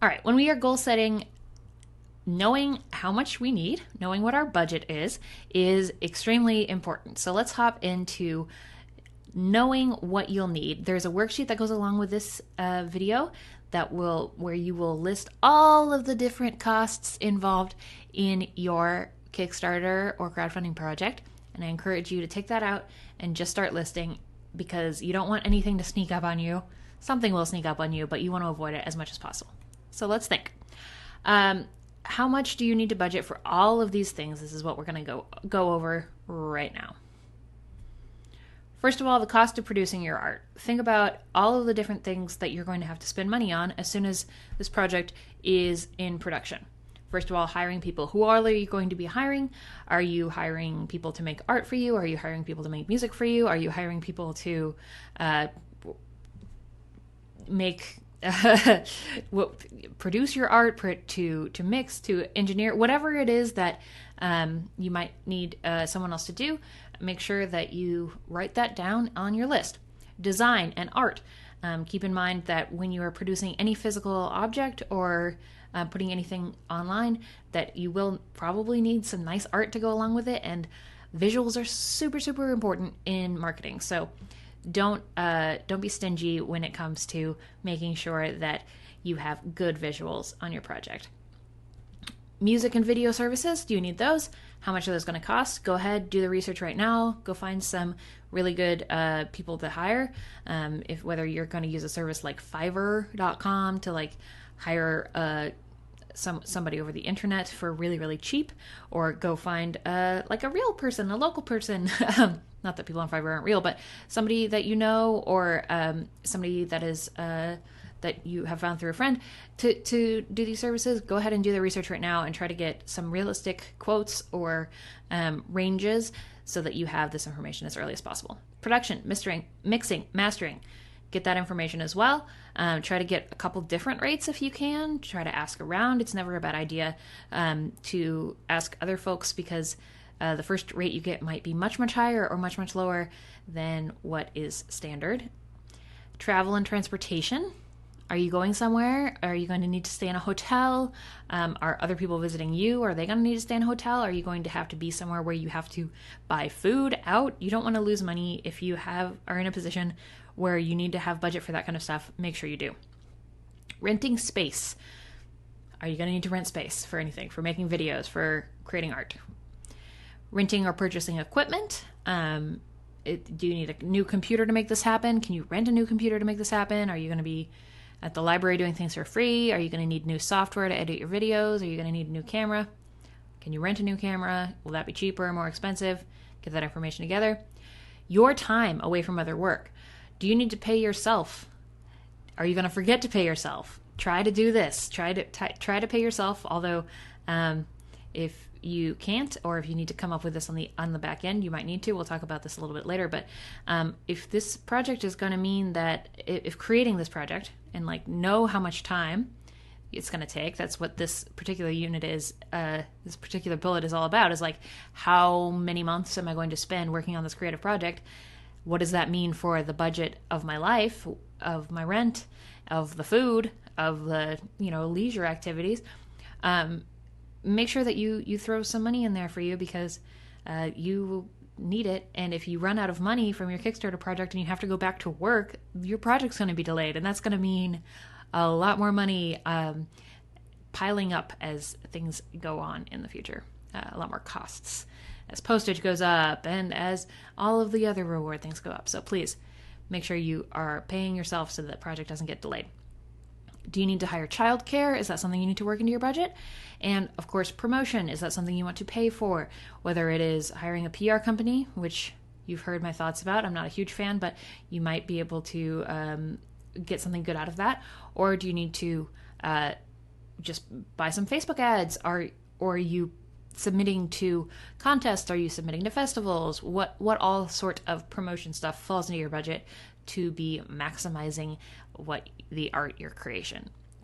All right, when we are goal setting, knowing how much we need, knowing what our budget is extremely important. So let's hop into knowing what you'll need. There's a worksheet that goes along with this video where you will list all of the different costs involved in your Kickstarter or crowdfunding project. And I encourage you to take that out and just start listing, because you don't want anything to sneak up on you. Something will sneak up on you, but you want to avoid it as much as possible. So let's think. How much do you need to budget for all of these things? This is what we're going to go over right now. First of all, the cost of producing your art. Think about all of the different things that you're going to have to spend money on as soon as this project is in production. First of all, hiring people. Who are you going to be hiring? Are you hiring people to make art for you? Are you hiring people to make music for you? Are you hiring people to produce your art, to mix, to engineer, whatever it is that you might need someone else to do? Make sure that you write that down on your list. Design and art. Keep in mind that when you are producing any physical object or putting anything online, that you will probably need some nice art to go along with it, and visuals are super, super important in marketing. So don't be stingy when it comes to making sure that you have good visuals on your project. Music and video services, do you need those? How much are those going to cost? Go ahead, do the research right now. Go find some really good people to hire. Whether you're going to use a service like Fiverr.com to hire somebody over the internet for really, really cheap, or go find a real person, a local person. Not that people on Fiverr aren't real, but somebody that you know, or somebody that is that you have found through a friend to do these services. Go ahead and do the research right now and try to get some realistic quotes or ranges so that you have this information as early as possible. Production, mixing, mastering. Get that information as well. Try to get a couple different rates if you can. Try to ask around. It's never a bad idea to ask other folks, because the first rate you get might be much, much higher or much, much lower than what is standard. Travel and transportation. Are you going somewhere? Are you going to need to stay in a hotel? Are other people visiting you? Are they going to need to stay in a hotel? Are you going to have to be somewhere where you have to buy food out? You don't want to lose money if you are in a position where you need to have budget for that kind of stuff. Make sure you do. Renting space. Are you going to need to rent space for anything? For making videos, for creating art? Renting or purchasing equipment. Do you need a new computer to make this happen? Can you rent a new computer to make this happen? Are you going to be at the library doing things for free? Are you going to need new software to edit your videos? Are you going to need a new camera? Can you rent a new camera? Will that be cheaper or more expensive? Get that information together. Your time away from other work. Do you need to pay yourself? Are you going to forget to pay yourself? Try to do this. Try to pay yourself. Although, if you can't, or if you need to come up with this on the back end, you might need to. We'll talk about this a little bit later. But if this project is going to mean that, if creating this project and know how much time it's going to take, that's what this particular unit is. This particular bullet is all about. Is how many months am I going to spend working on this creative project? What does that mean for the budget of my life, of my rent, of the food, of the leisure activities? Make sure that you throw some money in there for you, because you need it. And if you run out of money from your Kickstarter project and you have to go back to work, your project's going to be delayed, and that's going to mean a lot more money piling up as things go on in the future. A lot more costs as postage goes up and as all of the other reward things go up. So please make sure you are paying yourself so that the project doesn't get delayed. Do you need to hire childcare? Is that something you need to work into your budget? And of course, promotion. Is that something you want to pay for? Whether it is hiring a PR company, which you've heard my thoughts about. I'm not a huge fan, but you might be able to get something good out of that. Or do you need to just buy some Facebook ads? Or are you submitting to contests? Are you submitting to festivals? What all sort of promotion stuff falls into your budget to be maximizing what the art you're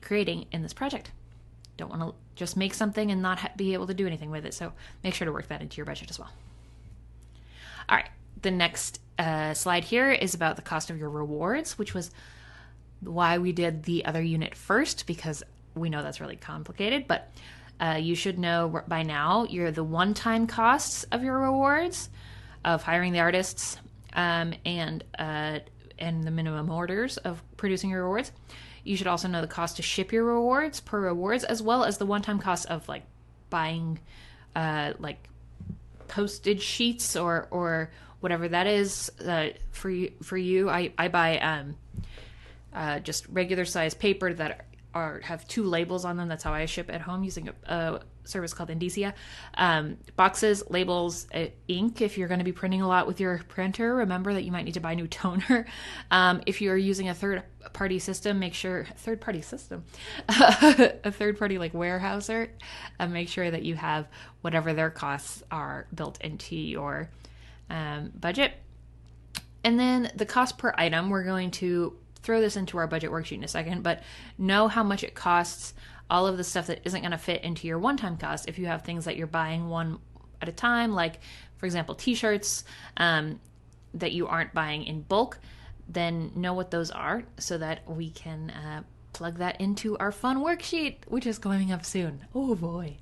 creating in this project? Don't want to just make something and not be able to do anything with it. So make sure to work that into your budget as well. All right, the next slide here is about the cost of your rewards, which was why we did the other unit first, because we know that's really complicated, but you should know by now the one-time costs of your rewards, of hiring the artists, and the minimum orders of producing your rewards. You should also know the cost to ship your rewards per rewards, as well as the one-time cost of like buying like postage sheets or whatever that is for you. I buy just regular size paper that have 2 labels on them. That's how I ship at home using a service called Indicia. Boxes, labels, ink. If you're going to be printing a lot with your printer, remember that you might need to buy a new toner. If you're using a third-party system, a third-party like warehouser, make sure that you have whatever their costs are built into your budget. And then the cost per item, we're going to throw this into our budget worksheet in a second, but know how much it costs, all of the stuff that isn't going to fit into your one-time cost. If you have things that you're buying one at a time, like, for example, t-shirts that you aren't buying in bulk, then know what those are so that we can plug that into our fun worksheet, which is coming up soon. Oh, boy.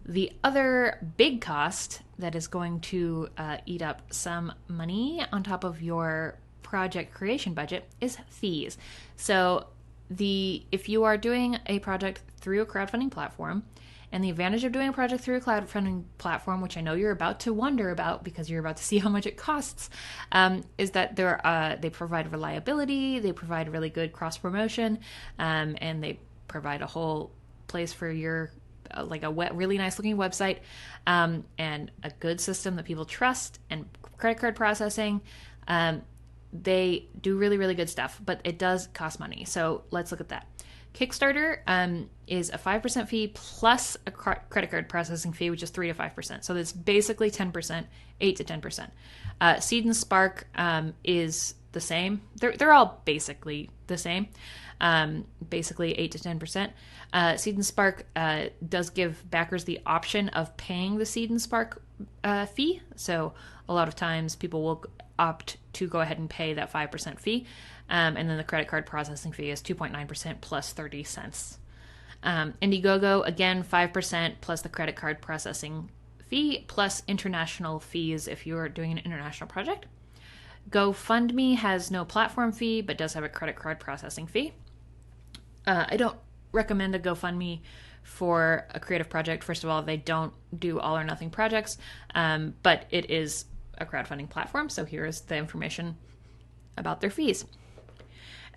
The other big cost that is going to eat up some money on top of your project creation budget is fees. So if you are doing a project through a crowdfunding platform, and the advantage of doing a project through a crowdfunding platform, which I know you're about to wonder about because you're about to see how much it costs, is that they provide reliability, they provide really good cross promotion, and they provide a whole place for your really nice looking website, and a good system that people trust, and credit card processing. They do really, really good stuff, but it does cost money. So let's look at that. Kickstarter is a 5% fee plus a credit card processing fee, which is 3 to 5%. So that's basically 10%, 8 to 10%. Seed and Spark is the same. They're all basically the same. Basically 8 to 10%. Seed and Spark does give backers the option of paying the Seed and Spark fee. So a lot of times people will opt to go ahead and pay that 5% fee. And then the credit card processing fee is 2.9% plus 30 cents. Indiegogo, again, 5% plus the credit card processing fee plus international fees if you're doing an international project. GoFundMe has no platform fee but does have a credit card processing fee. I don't recommend a GoFundMe for a creative project. First of all, they don't do all or nothing projects, but it is a crowdfunding platform, so here is the information about their fees.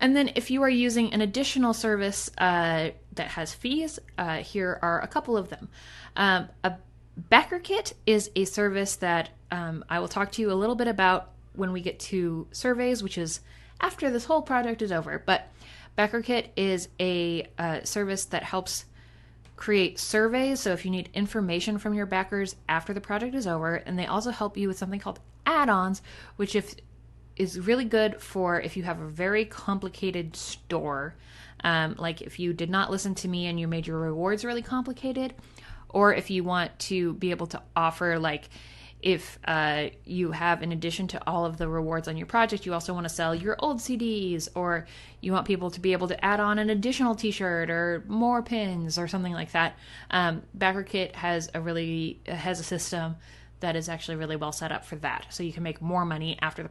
And then if you are using an additional service that has fees, here are a couple of them. A backer kit is a service that I will talk to you a little bit about when we get to surveys, which is after this whole project is over. But backer kit is a service that helps create surveys. So if you need information from your backers after the project is over, and they also help you with something called add-ons, which is really good for if you have a very complicated store, like if you did not listen to me and you made your rewards really complicated, or if you want to be able to offer, like if you have, in addition to all of the rewards on your project, you also want to sell your old CDs, or you want people to be able to add on an additional t-shirt or more pins or something like that. BackerKit has a system that is actually really well set up for that. So you can make more money after the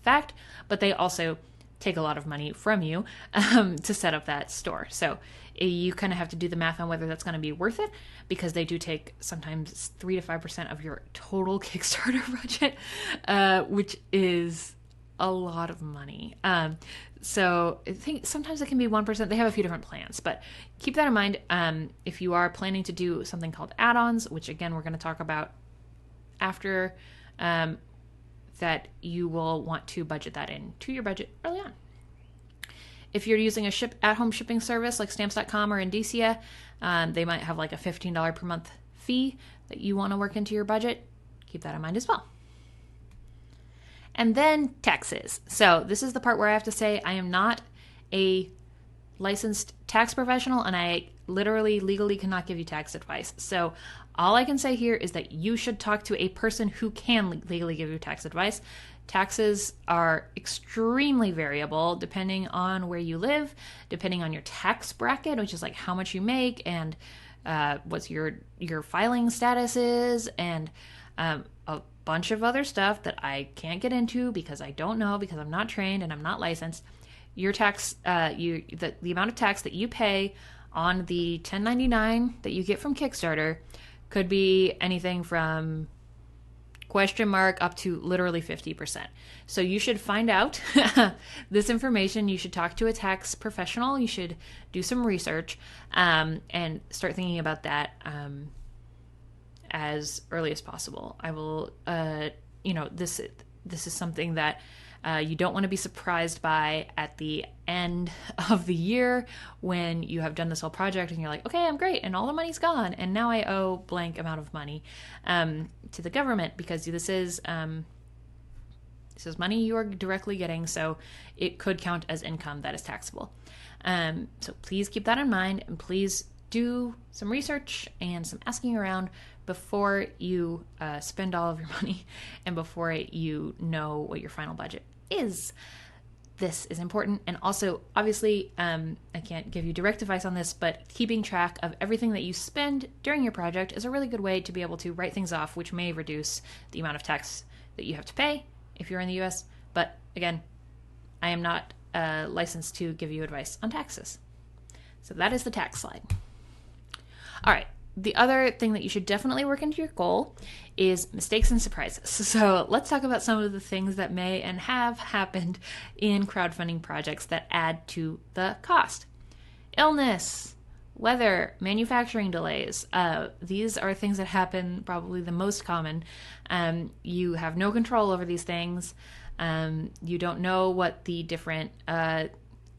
fact, but they also take a lot of money from you to set up that store. So you kind of have to do the math on whether that's going to be worth it, because they do take sometimes 3 to 5% of your total Kickstarter budget, which is a lot of money. So I think sometimes it can be 1%. They have a few different plans, but keep that in mind if you are planning to do something called add-ons, which again we're going to talk about after, that you will want to budget that into your budget early on. If you're using a at-home shipping service like Stamps.com or Indicia, they might have like a $15 per month fee that you want to work into your budget. Keep that in mind as well. And then taxes. So this is the part where I have to say I am not a licensed tax professional, and I literally legally cannot give you tax advice. So all I can say here is that you should talk to a person who can legally give you tax advice. Taxes are extremely variable depending on where you live, depending on your tax bracket, which is like how much you make and what's your filing status is, and a bunch of other stuff that I can't get into because I don't know, because I'm not trained and I'm not licensed. Your tax, the amount of tax that you pay on the 1099 that you get from Kickstarter could be anything from question mark up to literally 50%. So you should find out this information. You should talk to a tax professional. You should do some research and start thinking about that as early as possible. I will, this is something that you don't want to be surprised by at the end of the year when you have done this whole project and you're like, okay, I'm great, and all the money's gone, and now I owe blank amount of money to the government, because this is money you are directly getting, so it could count as income that is taxable. So please keep that in mind, and please do some research and some asking around before you spend all of your money and before you know what your final budget is. This is important. And also, obviously, I can't give you direct advice on this, but keeping track of everything that you spend during your project is a really good way to be able to write things off, which may reduce the amount of tax that you have to pay if you're in the US. But again, I am not licensed to give you advice on taxes. So that is the tax slide. All right. The other thing that you should definitely work into your goal is mistakes and surprises. So let's talk about some of the things that may and have happened in crowdfunding projects that add to the cost. Illness, weather, manufacturing delays. These are things that happen, probably the most common. You have no control over these things. You don't know what the different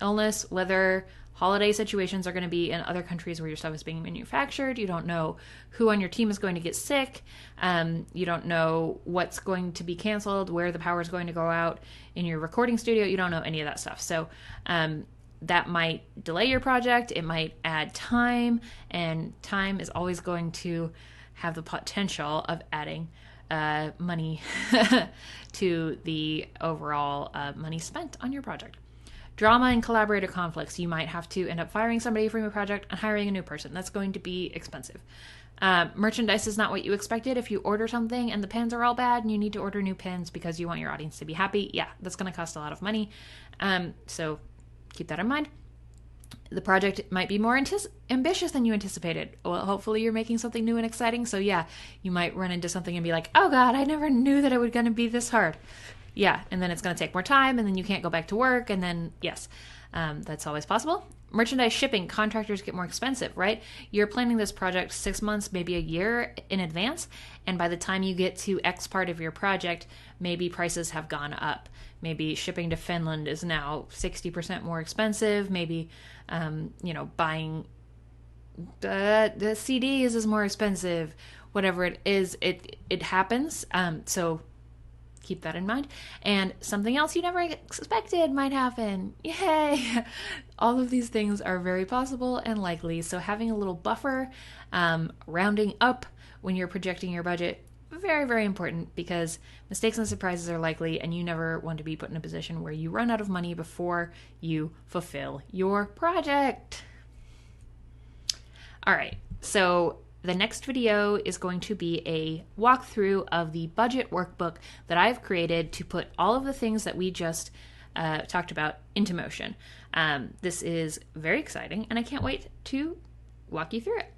illness, weather, holiday situations are going to be in other countries where your stuff is being manufactured. You don't know who on your team is going to get sick. You don't know what's going to be canceled, where the power is going to go out in your recording studio. You don't know any of that stuff. So that might delay your project. It might add time, and time is always going to have the potential of adding money to the overall money spent on your project. Drama and collaborator conflicts. You might have to end up firing somebody from your project and hiring a new person. That's going to be expensive. Merchandise is not what you expected. If you order something and the pins are all bad and you need to order new pins because you want your audience to be happy, yeah, that's going to cost a lot of money. So keep that in mind. The project might be more ambitious than you anticipated. Well, hopefully you're making something new and exciting. So yeah, you might run into something and be like, oh God, I never knew that it was going to be this hard. Yeah, and then it's going to take more time, and then you can't go back to work, and then, yes, that's always possible. Merchandise shipping, contractors get more expensive, right? You're planning this project 6 months, maybe a year in advance, and by the time you get to X part of your project, maybe prices have gone up. Maybe shipping to Finland is now 60% more expensive. Maybe, buying the CDs is more expensive. Whatever it is, it happens. So keep that in mind. And something else you never expected might happen. Yay! All of these things are very possible and likely. So having a little buffer, rounding up when you're projecting your budget, very, very important, because mistakes and surprises are likely, and you never want to be put in a position where you run out of money before you fulfill your project. All right. So the next video is going to be a walkthrough of the budget workbook that I've created to put all of the things that we just talked about into motion. This is very exciting, and I can't wait to walk you through it.